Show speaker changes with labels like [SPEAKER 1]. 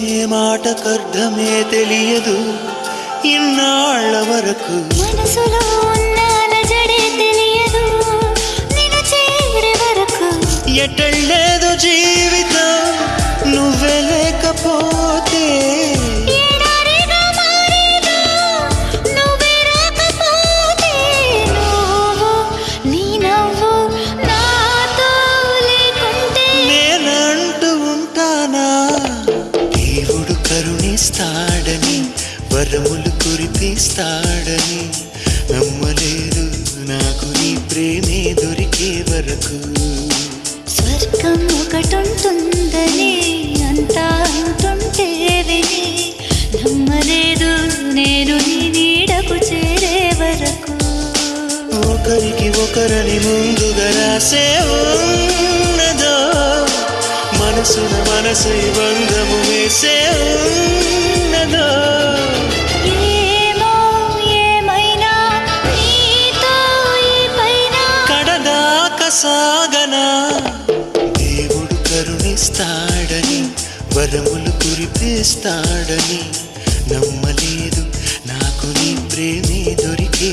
[SPEAKER 1] ఏ మాటకర్థమే తెలియదు ఇన్నాళ్ళ వరకు
[SPEAKER 2] మనసులో ఉన్న అలజడే తెలియదు నిన్ను చేరే వరకు
[SPEAKER 1] ఎటళ్ళేదో జీవితం నువ్వే లేకపోతే
[SPEAKER 2] ఎడారిగా మారేదో నువ్వే రాకపోతే నువ్వు నీ నవ్వు నాతో లేకుంటే
[SPEAKER 1] నేనంటూ ఉంటానా దేవుడు కరుణిస్తాడని వరములు కురిపిస్తాడని నమ్మలేదు నాకు నీ ప్రేమే దొరికే వరకు
[SPEAKER 2] స్వర్గం ఒకటుంటుందని అంతా అంటుంటే విని నమ్మలేదు నేను నీ నీడకు చేరే వరకు
[SPEAKER 1] ఒకరికి ఒకరని ముందుగా రాసే ఉన్నదో మనసున మనసు బంధము వేసే ఉన్నదో
[SPEAKER 2] ఏమో ఏమైనా నీతో ఈ పైన
[SPEAKER 1] కడదాక సాగనా దేవుడు కరుణిస్తాడని వరములు కురిపిస్తాడని నమ్మలేదు నాకు నీ ప్రేమే దొరికే